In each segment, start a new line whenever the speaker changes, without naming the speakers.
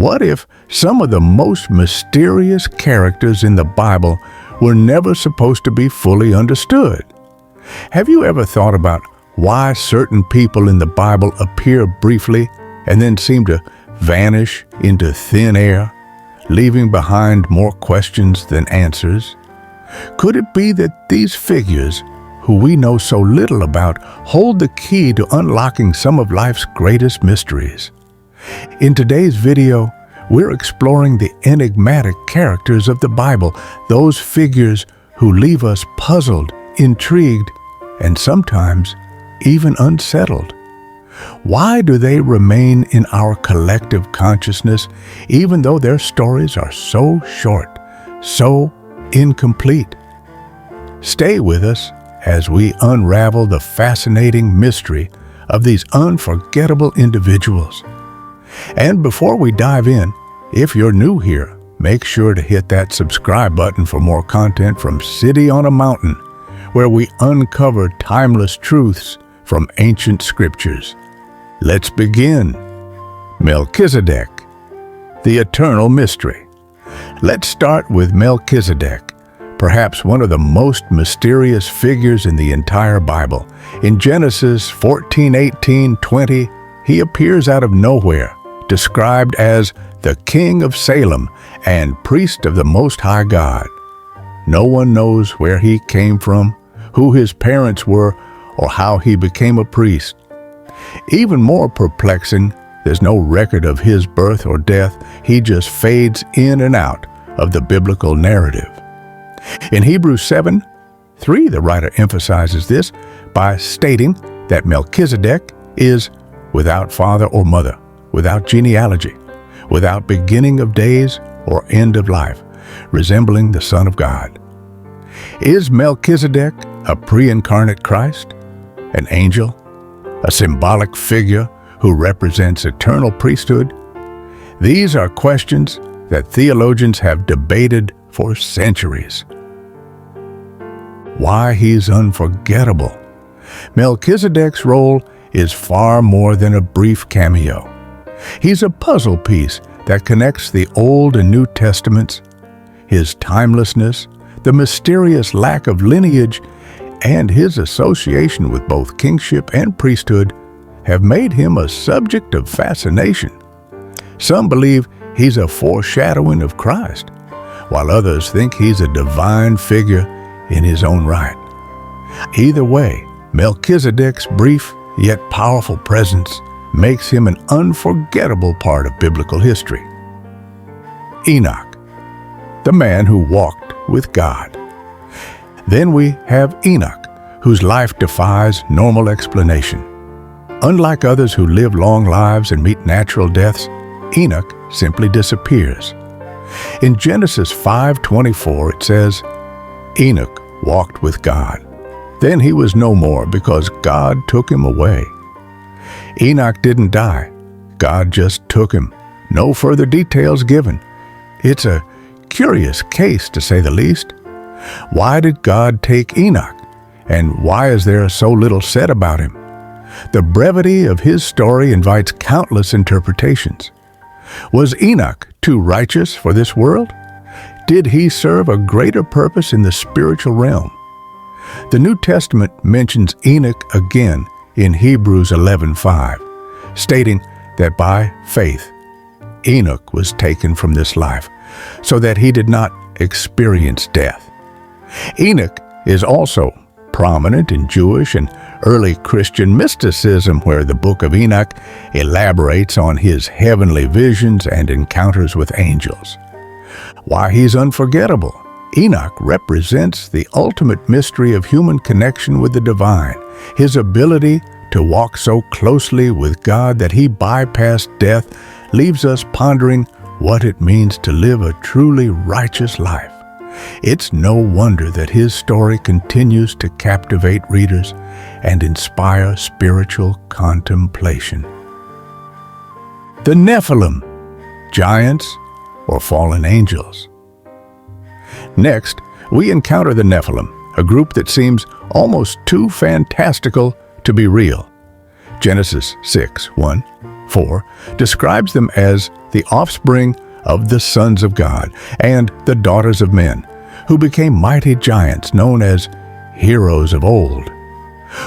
What if some of the most mysterious characters in the Bible were never supposed to be fully understood? Have you ever thought about why certain people in the Bible appear briefly and then seem to vanish into thin air, leaving behind more questions than answers? Could it be that these figures, who we know so little about, hold the key to unlocking some of life's greatest mysteries? In today's video, we're exploring the enigmatic characters of the Bible, those figures who leave us puzzled, intrigued, and sometimes even unsettled. Why do they remain in our collective consciousness even though their stories are so short, so incomplete? Stay with us as we unravel the fascinating mystery of these unforgettable individuals. And before we dive in, if you're new here, make sure to hit that subscribe button for more content from City on a Mountain, where we uncover timeless truths from ancient scriptures. Let's begin. Melchizedek, the eternal mystery. Let's start with Melchizedek, perhaps one of the most mysterious figures in the entire Bible. In Genesis 14:18-20, he appears out of nowhere, described as the King of Salem and priest of the Most High God. No one knows where he came from, who his parents were, or how he became a priest. Even more perplexing, there's no record of his birth or death. He just fades in and out of the biblical narrative. In Hebrews 7:3, the writer emphasizes this by stating that Melchizedek is without father or mother, without genealogy, without beginning of days or end of life, resembling the Son of God. Is Melchizedek a pre-incarnate Christ, an angel, a symbolic figure who represents eternal priesthood? These are questions that theologians have debated for centuries. Why he's unforgettable? Melchizedek's role is far more than a brief cameo. He's a puzzle piece that connects the Old and New Testaments. His timelessness, the mysterious lack of lineage, and his association with both kingship and priesthood have made him a subject of fascination. Some believe he's a foreshadowing of Christ, while others think he's a divine figure in his own right. Either way, Melchizedek's brief yet powerful presence makes him an unforgettable part of biblical history. Enoch, the man who walked with God. Then we have Enoch, whose life defies normal explanation. Unlike others who live long lives and meet natural deaths, Enoch simply disappears. In Genesis 5:24, it says, Enoch walked with God. Then he was no more because God took him away. Enoch didn't die. God just took him. No further details given. It's a curious case, to say the least. Why did God take Enoch? And why is there so little said about him? The brevity of his story invites countless interpretations. Was Enoch too righteous for this world? Did he serve a greater purpose in the spiritual realm? The New Testament mentions Enoch again in Hebrews 11:5, stating that by faith, Enoch was taken from this life, so that he did not experience death. Enoch is also prominent in Jewish and early Christian mysticism, where the book of Enoch elaborates on his heavenly visions and encounters with angels. Why he's unforgettable? Enoch represents the ultimate mystery of human connection with the divine. His ability to walk so closely with God that he bypassed death leaves us pondering what it means to live a truly righteous life. It's no wonder that his story continues to captivate readers and inspire spiritual contemplation. The Nephilim, giants or fallen angels. Next, we encounter the Nephilim, a group that seems almost too fantastical to be real. Genesis 6:1-4 describes them as the offspring of the sons of God and the daughters of men, who became mighty giants known as heroes of old.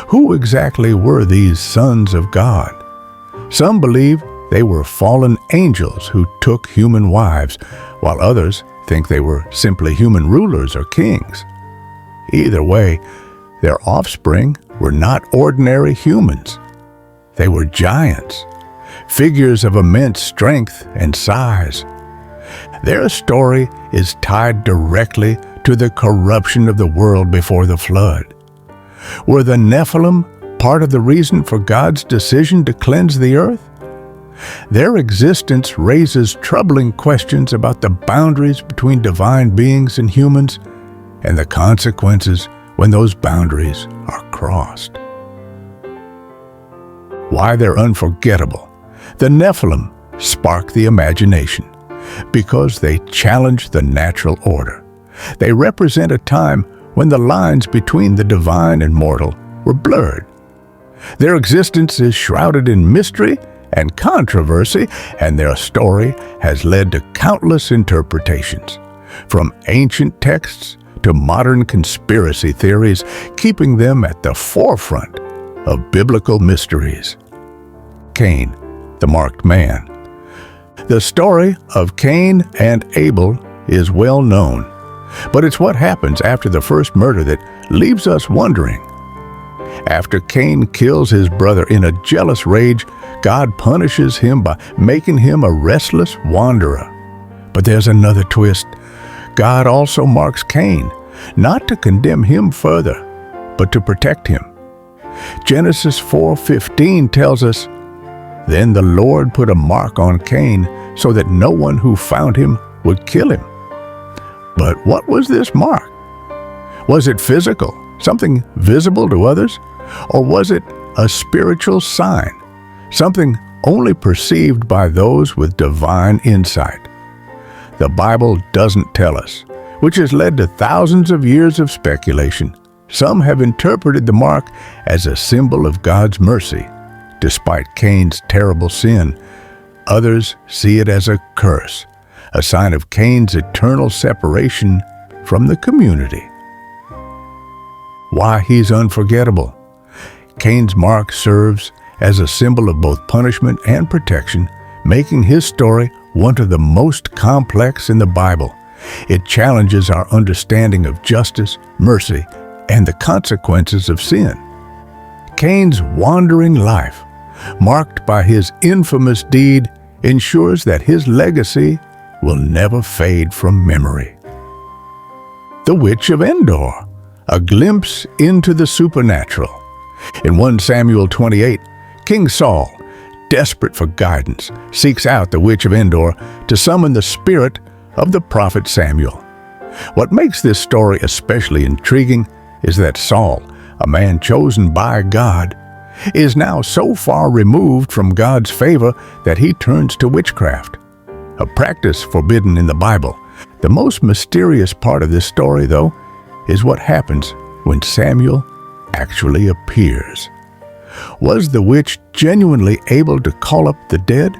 Who exactly were these sons of God? Some believe they were fallen angels who took human wives, while others think they were simply human rulers or kings. Either way, their offspring were not ordinary humans. They were giants, figures of immense strength and size. Their story is tied directly to the corruption of the world before the flood. Were the Nephilim part of the reason for God's decision to cleanse the earth? Their existence raises troubling questions about the boundaries between divine beings and humans and the consequences when those boundaries are crossed. Why they're unforgettable. The Nephilim spark the imagination because they challenge the natural order. They represent a time when the lines between the divine and mortal were blurred. Their existence is shrouded in mystery and controversy, and their story has led to countless interpretations, from ancient texts to modern conspiracy theories, keeping them at the forefront of biblical mysteries. Cain, the marked man. The story of Cain and Abel is well known, but it's what happens after the first murder that leaves us wondering. After Cain kills his brother in a jealous rage, God punishes him by making him a restless wanderer. But there's another twist. God also marks Cain, not to condemn him further, but to protect him. Genesis 4:15 tells us, "Then the Lord put a mark on Cain so that no one who found him would kill him." But what was this mark? Was it physical, something visible to others? Or was it a spiritual sign, something only perceived by those with divine insight? The Bible doesn't tell us, which has led to thousands of years of speculation. Some have interpreted the mark as a symbol of God's mercy, despite Cain's terrible sin. Others see it as a curse, a sign of Cain's eternal separation from the community. Why he's unforgettable. Cain's mark serves as a symbol of both punishment and protection, making his story one of the most complex in the Bible. It challenges our understanding of justice, mercy, and the consequences of sin. Cain's wandering life, marked by his infamous deed, ensures that his legacy will never fade from memory. The Witch of Endor, a glimpse into the supernatural. In 1 Samuel 28, King Saul, desperate for guidance, seeks out the Witch of Endor to summon the spirit of the prophet Samuel. What makes this story especially intriguing is that Saul, a man chosen by God, is now so far removed from God's favor that he turns to witchcraft, a practice forbidden in the Bible. The most mysterious part of this story, though, is what happens when Samuel actually appears. Was the witch genuinely able to call up the dead,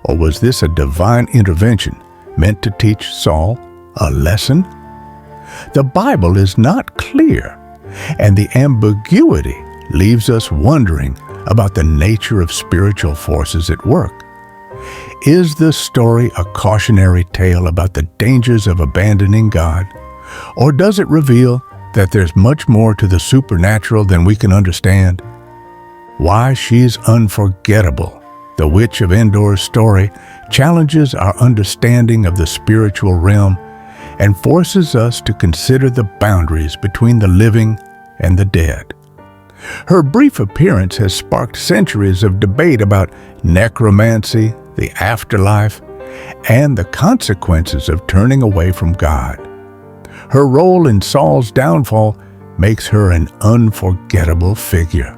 or was this a divine intervention meant to teach Saul a lesson? The Bible is not clear, and the ambiguity leaves us wondering about the nature of spiritual forces at work. Is the story a cautionary tale about the dangers of abandoning God, or does it reveal that there's much more to the supernatural than we can understand? Why she's unforgettable. The Witch of Endor's story challenges our understanding of the spiritual realm and forces us to consider the boundaries between the living and the dead. Her brief appearance has sparked centuries of debate about necromancy, the afterlife, and the consequences of turning away from God. Her role in Saul's downfall makes her an unforgettable figure.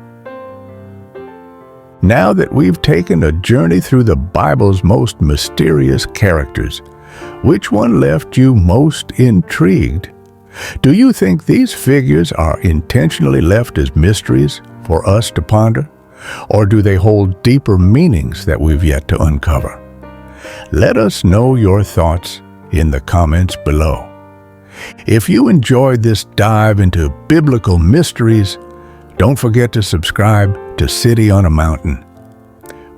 Now that we've taken a journey through the Bible's most mysterious characters, which one left you most intrigued? Do you think these figures are intentionally left as mysteries for us to ponder, or do they hold deeper meanings that we've yet to uncover? Let us know your thoughts in the comments below. If you enjoyed this dive into biblical mysteries, don't forget to subscribe to City on a Mountain.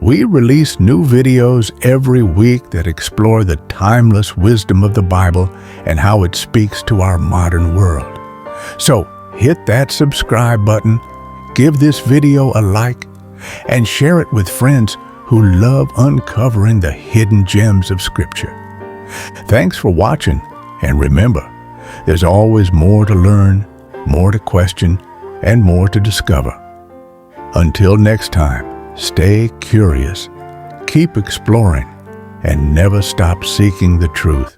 We release new videos every week that explore the timeless wisdom of the Bible and how it speaks to our modern world. So hit that subscribe button, give this video a like, and share it with friends who love uncovering the hidden gems of Scripture. Thanks for watching, and remember, there's always more to learn, more to question, and more to discover. Until next time, stay curious, keep exploring, and never stop seeking the truth.